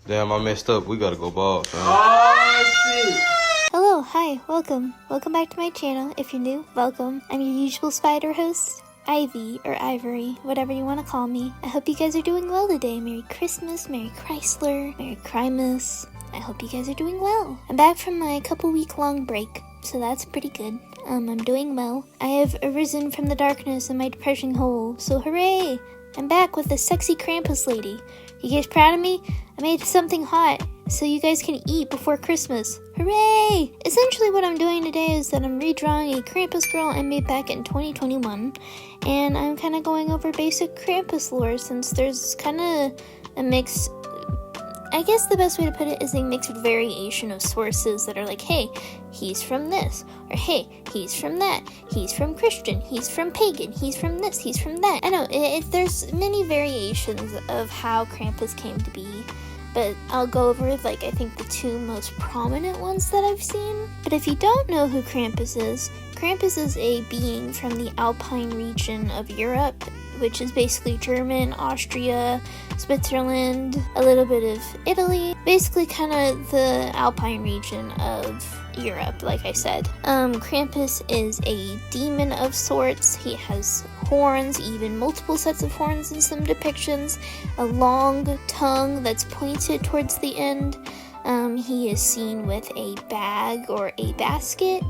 Damn, I messed up. We gotta go bald, fam. Oh, shit. Hello, hi, welcome. Welcome back to my channel. If you're new, welcome. I'm your usual spider host, Ivy, or Ivory, whatever you want to call me. I hope you guys are doing well today. Merry Christmas, Merry Chrysler, Merry Crimus. I hope you guys are doing well. I'm back from my couple-week-long break, so that's pretty good. I'm doing well. I have arisen from the darkness in my depression hole, so hooray! I'm back with the sexy Krampus lady. You guys proud of me? I made something hot, so you guys can eat before Christmas. Hooray! Essentially what I'm doing today is that I'm redrawing a Krampus girl I made back in 2021, and I'm kind of going over basic Krampus lore since there's kind of a mix. I guess the best way to put it is a mixed variation of sources that are like, hey, he's from this, or hey, he's from that, he's from Christian, he's from pagan, he's from this, he's from that. I know, there's many variations of how Krampus came to be, but I'll go over, I think the two most prominent ones that I've seen. But if you don't know who Krampus is a being from the alpine region of Europe, which is basically German, Austria, Switzerland, a little bit of Italy, basically kind of the alpine region of Europe, like I said. Krampus is a demon of sorts. He has horns, even multiple sets of horns in some depictions, a long tongue that's pointed towards the end. He is seen with a bag or a basket,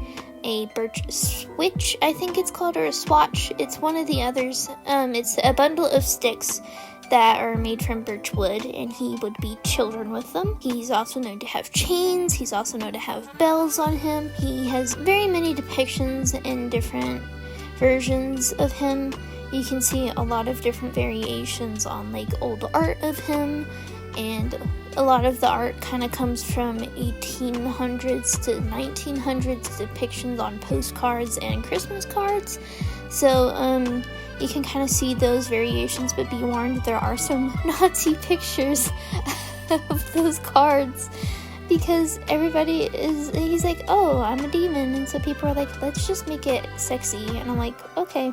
a birch switch, I think it's called, or a swatch. It's one of the others. It's a bundle of sticks that are made from birch wood, and he would beat children with them. He's also known to have chains. He's also known to have bells on him. He has very many depictions in different versions of him. You can see a lot of different variations on old art of him, and a lot of the art kind of comes from 1800s to 1900s depictions on postcards and Christmas cards. So you can kind of see those variations, but be warned, there are some Nazi pictures of those cards, because he's like, oh, I'm a demon, and so people are like, let's just make it sexy, and I'm like, okay.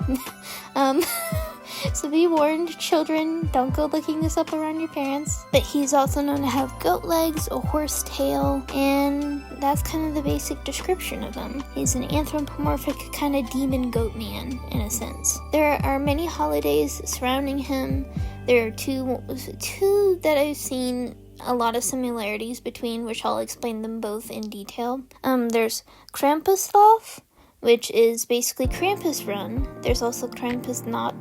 So be warned, children, don't go looking this up around your parents. But he's also known to have goat legs, a horse tail, and that's kind of the basic description of him. He's an anthropomorphic kind of demon goat man, in a sense. There are many holidays surrounding him. There are two that I've seen a lot of similarities between, which I'll explain them both in detail. There's Krampuslauf, which is basically Krampus Run. There's also Krampusnacht,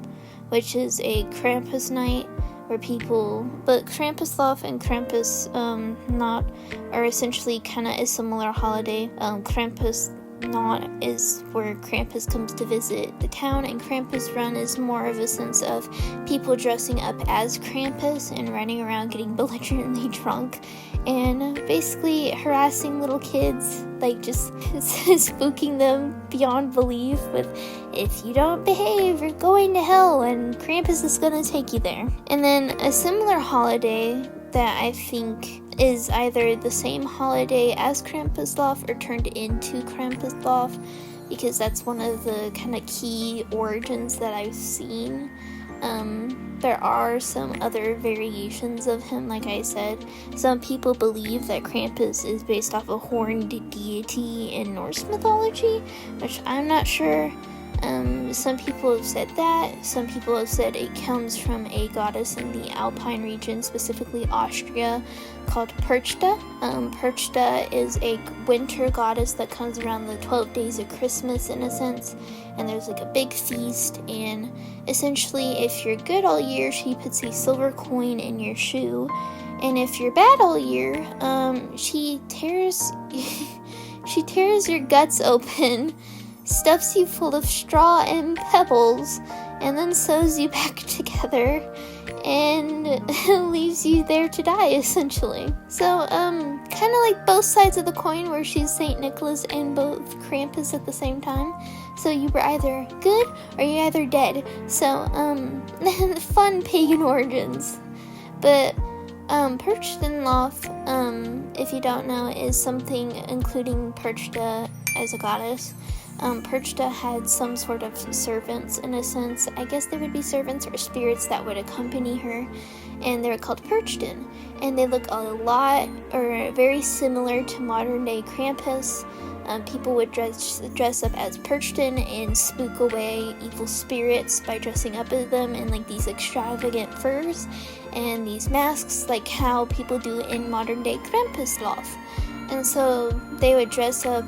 which is a Krampus night where but Krampuslauf and Krampusnacht are essentially kind of a similar holiday. Krampusnacht is where Krampus comes to visit the town, and Krampus Run is more of a sense of people dressing up as Krampus and running around getting belligerently drunk and basically harassing little kids, just spooking them beyond belief with, if you don't behave, you're going to hell, and Krampus is gonna take you there. And then a similar holiday that I think is either the same holiday as Krampuslauf or turned into Krampuslauf, because that's one of the kind of key origins that I've seen. There are some other variations of him, like I said. Some people believe that Krampus is based off a horned deity in Norse mythology, which I'm not sure. Some people have said that. Some people have said it comes from a goddess in the alpine region, specifically Austria, called Perchta. Perchta is a winter goddess that comes around the 12 days of Christmas, in a sense, and there's a big feast, and essentially if you're good all year, she puts a silver coin in your shoe, and if you're bad all year, she tears your guts open, stuffs you full of straw and pebbles, and then sews you back together and leaves you there to die, essentially. So, kind of like both sides of the coin, where she's St. Nicholas and both Krampus at the same time. So you were either good or you're either dead. So, fun pagan origins. But perchtenlauf, if you don't know, is something including Perchta as a goddess. Perchta had some sort of servants, in a sense. I guess they would be servants or spirits that would accompany her, and they're called perchten, and they look a lot or very similar to modern day Krampus. People would dress up as perchten and spook away evil spirits by dressing up as them in like these extravagant furs and these masks, like how people do in modern day Krampuslauf. And so they would dress up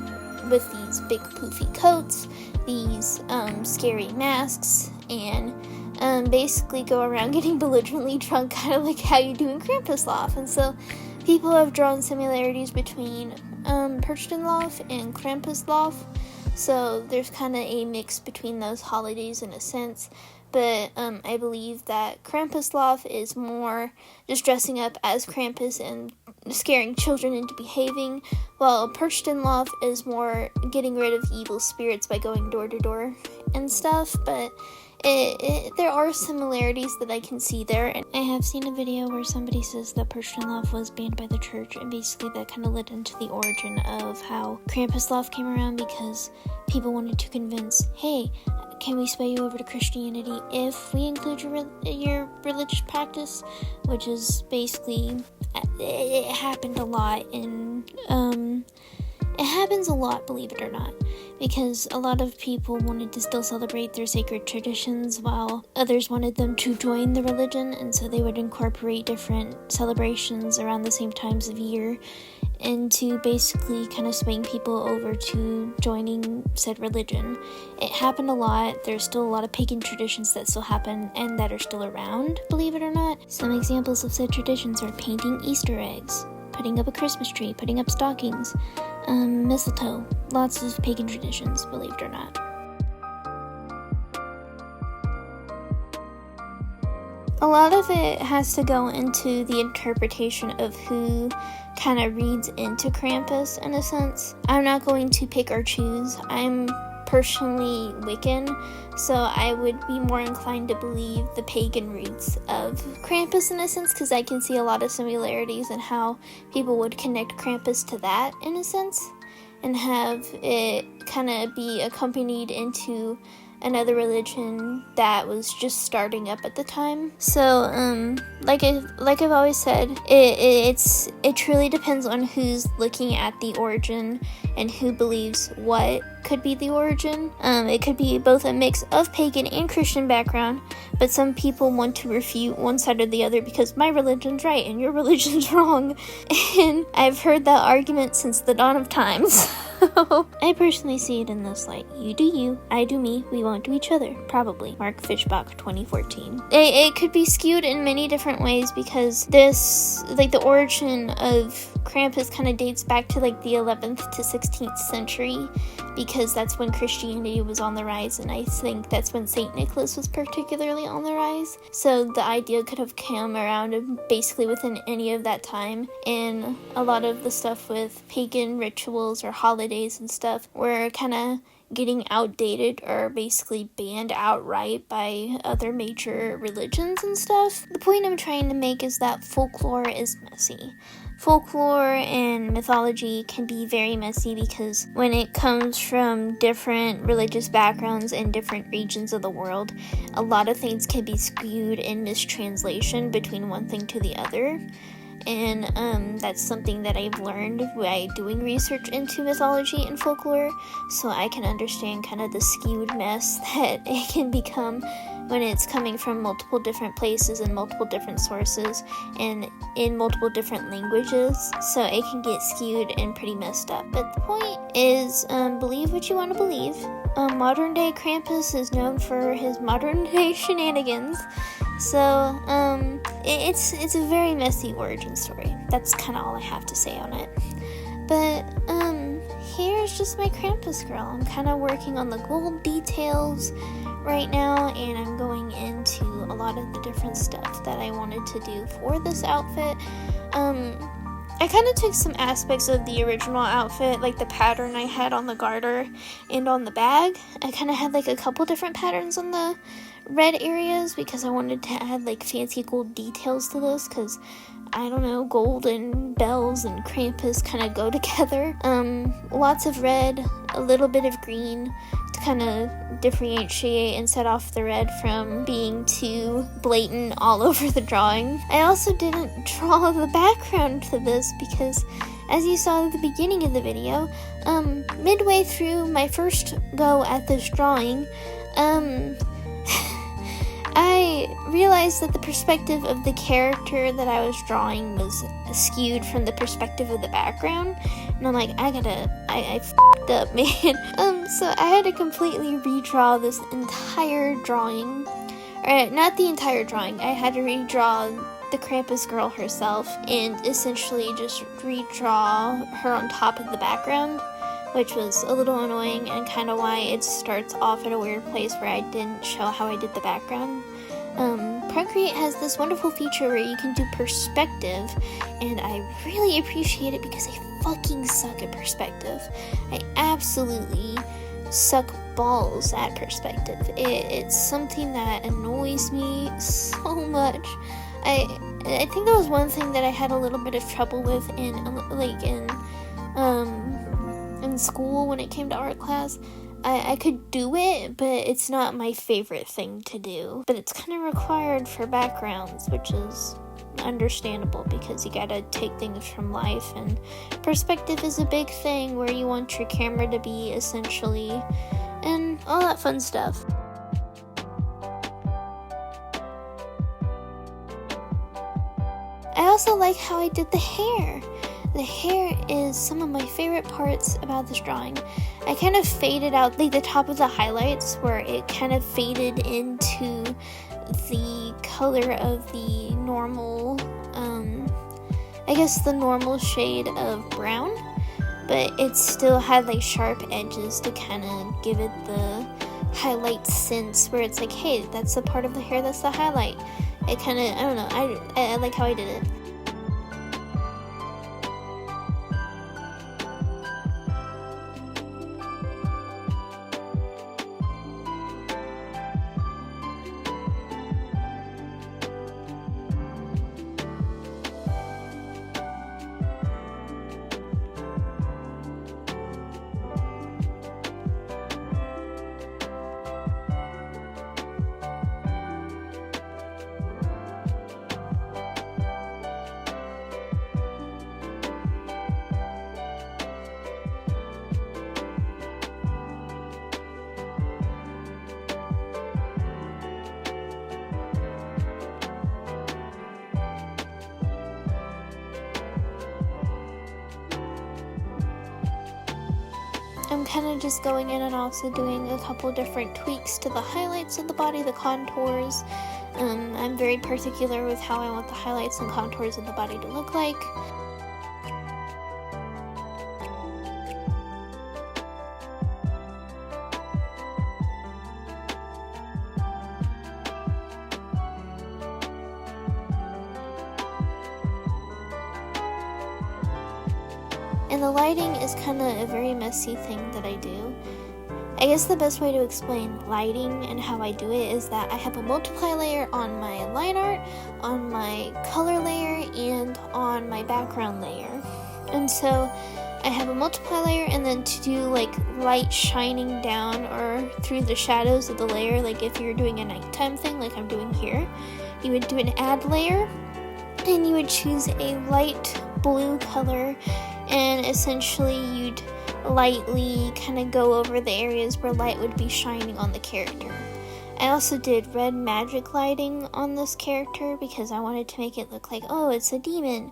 with these big poofy coats, these scary masks, and basically go around getting belligerently drunk, kind of like how you do in Krampuslauf. And so people have drawn similarities between perchtenlauf and Krampuslauf, so there's kind of a mix between those holidays in a sense. But I believe that Krampuslauf is more just dressing up as Krampus and scaring children into behaving, while perchtenlauf is more getting rid of evil spirits by going door to door and stuff. But there are similarities that I can see there, and I have seen a video where somebody says that perchtenlauf was banned by the church, and basically that kind of led into the origin of how Krampuslauf came around, because people wanted to convince, hey, can we sway you over to Christianity if we include your religious practice, which is basically, it happened a lot in, it happens a lot, believe it or not, because a lot of people wanted to still celebrate their sacred traditions while others wanted them to join the religion, and so they would incorporate different celebrations around the same times of year into basically kind of swaying people over to joining said religion. It happened a lot. There's still a lot of pagan traditions that still happen and that are still around, believe it or not. Some examples of said traditions are painting Easter eggs, putting up a Christmas tree, putting up stockings, mistletoe, lots of pagan traditions, believe it or not. A lot of it has to go into the interpretation of who kind of reads into Krampus, in a sense. I'm not going to pick or choose. I'm personally Wiccan, so I would be more inclined to believe the pagan roots of Krampus, in a sense, because I can see a lot of similarities in how people would connect Krampus to that, in a sense, and have it kind of be accompanied into another religion that was just starting up at the time. So, like I've always said, it truly depends on who's looking at the origin and who believes what could be the origin. It could be both a mix of pagan and Christian background, but some people want to refute one side or the other because my religion's right and your religion's wrong. And I've heard that argument since the dawn of times. I personally see it in this light. You do you, I do me, we won't do each other. Probably. Mark Fishbach, 2014. It could be skewed in many different ways because this, like, the origin of Krampus kind of dates back to like the 11th to 16th century, because that's when Christianity was on the rise, and I think that's when St. Nicholas was particularly on the rise. So the idea could have come around basically within any of that time, and a lot of the stuff with pagan rituals or holidays and stuff were kind of getting outdated or basically banned outright by other major religions and stuff. The point I'm trying to make is that folklore is messy. Folklore and mythology can be very messy because when it comes from different religious backgrounds and different regions of the world, a lot of things can be skewed in mistranslation between one thing to the other. And that's something that I've learned by doing research into mythology and folklore, so I can understand kind of the skewed mess that it can become when it's coming from multiple different places and multiple different sources and in multiple different languages, so it can get skewed and pretty messed up. But the point is, believe what you want to believe. Modern day Krampus is known for his modern day shenanigans. So, it's a very messy origin story. That's kind of all I have to say on it. But, here's just my Krampus girl. I'm kind of working on the gold details right now, and I'm going into a lot of the different stuff that I wanted to do for this outfit. I kind of took some aspects of the original outfit, like the pattern I had on the garter and on the bag. I kind of had like a couple different patterns on the red areas because I wanted to add like fancy gold details to this, because I don't know, gold and bells and Krampus kind of go together. Lots of red, a little bit of green to kind of differentiate and set off the red from being too blatant all over the drawing. I also didn't draw the background to this because, as you saw at the beginning of the video, midway through my first go at this drawing, I realized that the perspective of the character that I was drawing was skewed from the perspective of the background, and I'm like, I f***ed up, man. So I had to completely redraw this entire drawing, or not the entire drawing, I had to redraw the Krampus girl herself, and essentially just redraw her on top of the background, which was a little annoying and kind of why it starts off at a weird place where I didn't show how I did the background. Procreate has this wonderful feature where you can do perspective, and I really appreciate it because I fucking suck at perspective. I absolutely suck balls at perspective. It's something that annoys me so much. I think that was one thing that I had a little bit of trouble with in school when it came to art class. I could do it, but it's not my favorite thing to do. But it's kind of required for backgrounds, which is understandable because you gotta take things from life, and perspective is a big thing where you want your camera to be, essentially, and all that fun stuff. I also like how I did the hair. The hair is some of my favorite parts about this drawing. I kind of faded out the top of the highlights where it kind of faded into the color of the normal, I guess the normal shade of brown, but it still had like sharp edges to kind of give it the highlight sense where it's like, hey, that's the part of the hair that's the highlight. It kind of, I don't know, I like how I did it. I'm kind of just going in and also doing a couple different tweaks to the highlights of the body, the contours. I'm very particular with how I want the highlights and contours of the body to look like. And the lighting is kind of a very messy thing that I do. I guess the best way to explain lighting and how I do it is that I have a multiply layer on my line art, on my color layer, and on my background layer. And so I have a multiply layer, and then to do like light shining down or through the shadows of the layer, like if you're doing a nighttime thing like I'm doing here, you would do an add layer, and you would choose a light blue color, and essentially you'd lightly kind of go over the areas where light would be shining on the character. I also did red magic lighting on this character because I wanted to make it look like, oh, it's a demon,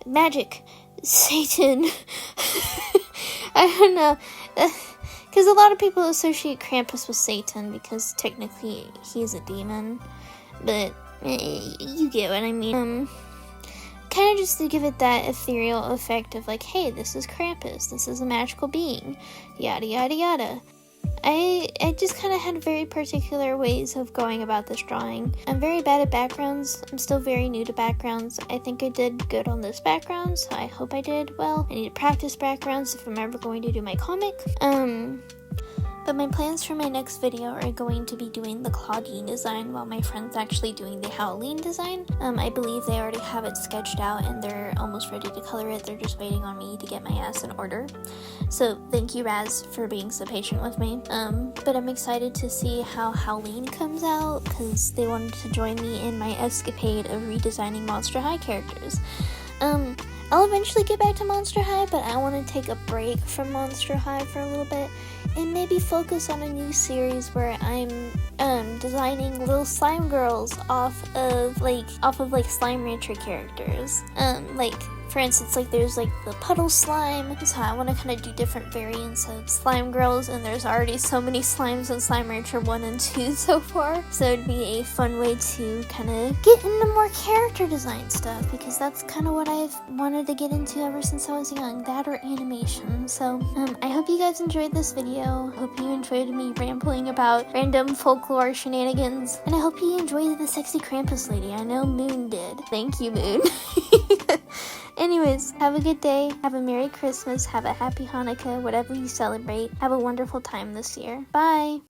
magic, Satan. I don't know, because a lot of people associate Krampus with Satan because technically he's a demon, but you get what I mean. Kind of just to give it that ethereal effect of like, hey, this is Krampus, this is a magical being, yada yada yada. I just kind of had very particular ways of going about this drawing. I'm very bad at backgrounds. I'm still very new to backgrounds. I think I did good on this background, so I hope I did well. I need to practice backgrounds if I'm ever going to do my comic. But my plans for my next video are going to be doing the Claudine design while my friend's actually doing the Halloween design. I believe they already have it sketched out and they're almost ready to color it. They're just waiting on me to get my ass in order. So thank you, Raz, for being so patient with me. But I'm excited to see how Halloween comes out because they wanted to join me in my escapade of redesigning Monster High characters. I'll eventually get back to Monster High, but I want to take a break from Monster High for a little bit and maybe focus on a new series where I'm designing little slime girls off of Slime Rancher characters. For instance, there's the puddle slime, so I want to kind of do different variants of slime girls, and there's already so many slimes in Slime Rancher 1 and 2 so far, so it'd be a fun way to kind of get into more character design stuff, because that's kind of what I've wanted to get into ever since I was young, that or animation. So, I hope you guys enjoyed this video, hope you enjoyed me rambling about random folklore shenanigans, and I hope you enjoyed the sexy Krampus lady. I know Moon did. Thank you, Moon. Anyways, have a good day, have a Merry Christmas, have a Happy Hanukkah, whatever you celebrate. Have a wonderful time this year. Bye!